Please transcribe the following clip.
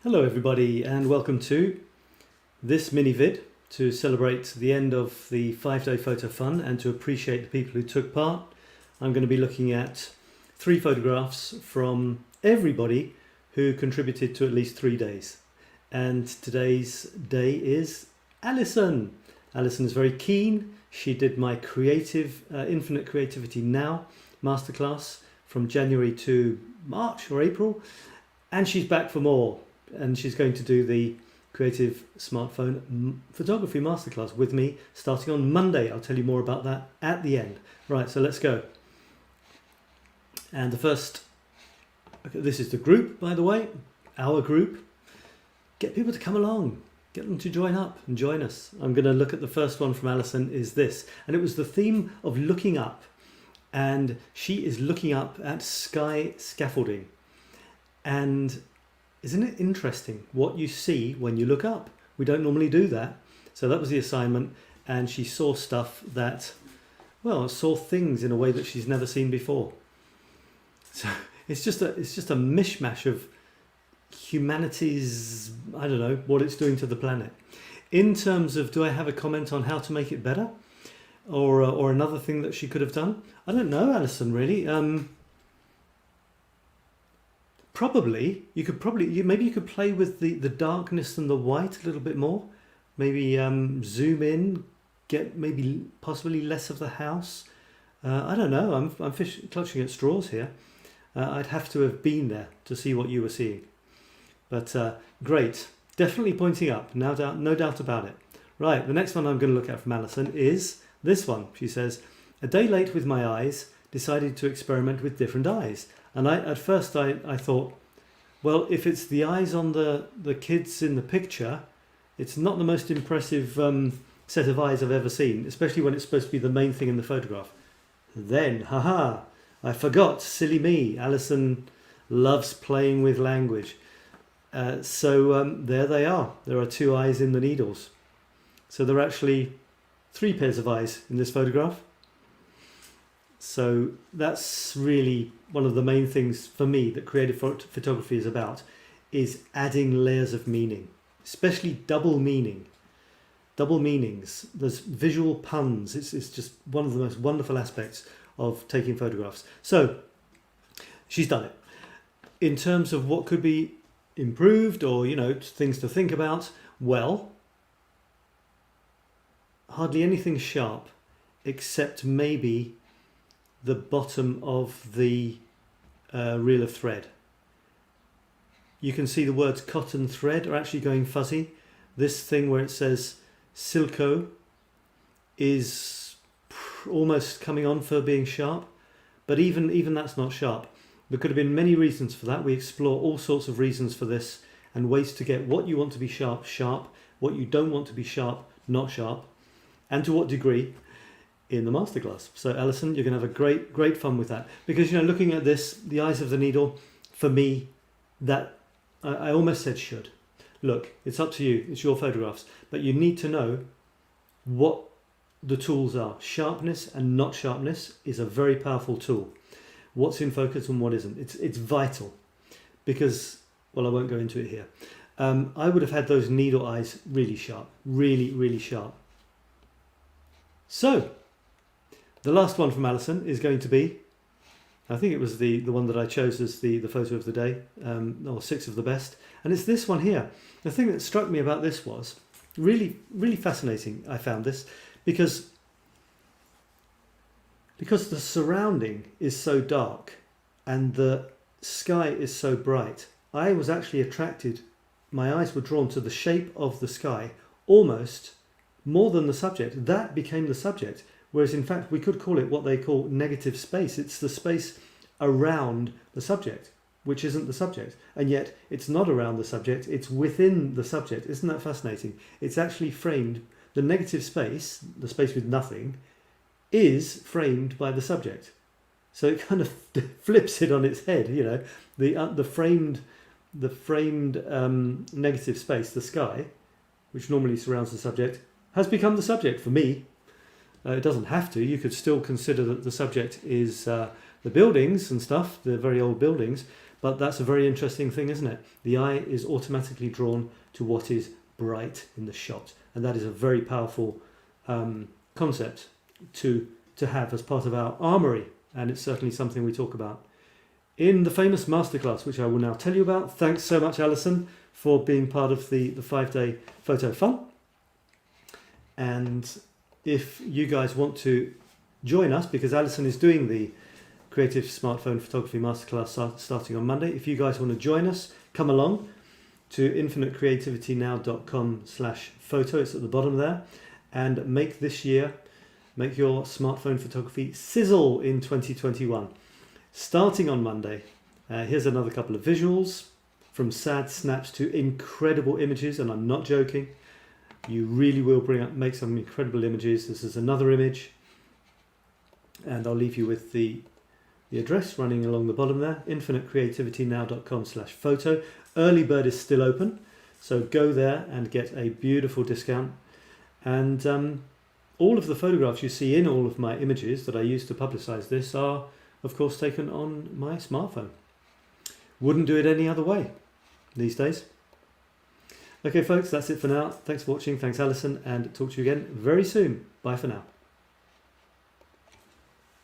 Hello everybody and welcome to this mini vid to celebrate the end of the 5-day photo fun and to appreciate the people who took part. I'm going to be looking at 3 photographs from everybody who contributed to at least 3 days. And today's day is Alison. Alison is very keen. She did my Infinite Creativity Now masterclass from January to March or April, and she's back for more. And she's going to do the Creative Smartphone Photography Masterclass with me starting on Monday. I'll tell you more about that at the end. Right, so let's go. And the first, okay, this is the group, by the way, our group. Get people to come along, get them to join up and join us. I'm going to look at the first one from Alison is this. And it was the theme of looking up. And she is looking up at sky scaffolding. And isn't it interesting what you see when you look up? We don't normally do that. So that was the assignment, and she saw stuff that, well, saw things in a way that she's never seen before. So it's just a mishmash of humanity's, I don't know, what it's doing to the planet. In terms of, do I have a comment on how to make it better? Or another thing that she could have done? I don't know, Alison, really. Probably, maybe you could play with the darkness and the white a little bit more. Maybe zoom in, get maybe possibly less of the house. I don't know, I'm clutching at straws here. I'd have to have been there to see what you were seeing. But great, definitely pointing up, no doubt about it. Right, the next one I'm going to look at from Alison is this one. She says, "A day late with my eyes, decided to experiment with different eyes." And at first I thought, well, if it's the eyes on the kids in the picture, it's not the most impressive set of eyes I've ever seen, especially when it's supposed to be the main thing in the photograph. Then, haha, I forgot, silly me. Alison loves playing with language. So there they are. There are 2 eyes in the needles. So there are actually 3 pairs of eyes in this photograph. So that's really one of the main things for me that creative photography is about, is adding layers of meaning, especially double meanings. There's visual puns. It's just one of the most wonderful aspects of taking photographs. So she's done it. In terms of what could be improved or, things to think about, well, hardly anything sharp except maybe the bottom of the reel of thread. You can see the words cotton thread are actually going fuzzy. This thing where it says silco is almost coming on for being sharp, but even that's not sharp. There could have been many reasons for that. We explore all sorts of reasons for this and ways to get what you want to be sharp, sharp, what you don't want to be sharp, not sharp, and to what degree in the masterclass. So Alison, you're going to have a great fun with that, because looking at this, the eyes of the needle, for me, that I almost said should. Look, it's up to you, it's your photographs, but you need to know what the tools are. Sharpness and not sharpness is a very powerful tool. What's in focus and what isn't. It's vital, because, well, I won't go into it here. I would have had those needle eyes really sharp, really sharp. So the last one from Alison is going to be, I think it was the one that I chose as the photo of the day, or 6 of the best. And it's this one here. The thing that struck me about this was really fascinating. I found this because the surrounding is so dark and the sky is so bright. I was actually attracted, my eyes were drawn to the shape of the sky almost more than the subject. That became the subject. Whereas in fact we could call it what they call negative space. It's the space around the subject, which isn't the subject. And yet it's not around the subject, it's within the subject. Isn't that fascinating? It's actually framed, the negative space, the space with nothing, is framed by the subject. So it kind of flips it on its head, the framed negative space, the sky, which normally surrounds the subject, has become the subject for me. It doesn't have to. You could still consider that the subject is the buildings and stuff, the very old buildings, but that's a very interesting thing, isn't it? The eye is automatically drawn to what is bright in the shot, and that is a very powerful concept to have as part of our armoury, and it's certainly something we talk about in the famous masterclass, which I will now tell you about. Thanks so much, Alison, for being part of the 5-day photo fun. And if you guys want to join us, because Alison is doing the Creative Smartphone Photography Masterclass starting on Monday, if you guys want to join us, come along to infinitecreativitynow.com/photo. It's at the bottom there, and make your smartphone photography sizzle in 2021. Starting on Monday, here's another couple of visuals, from sad snaps to incredible images, and I'm not joking. You really will make some incredible images. This is another image, and I'll leave you with the address running along the bottom there, infinitecreativitynow.com/photo. Early bird is still open, so go there and get a beautiful discount. And all of the photographs you see in all of my images that I use to publicize this are, of course, taken on my smartphone. Wouldn't do it any other way these days. Okay folks, that's it for now. Thanks for watching, thanks Alison, and talk to you again very soon. Bye for now.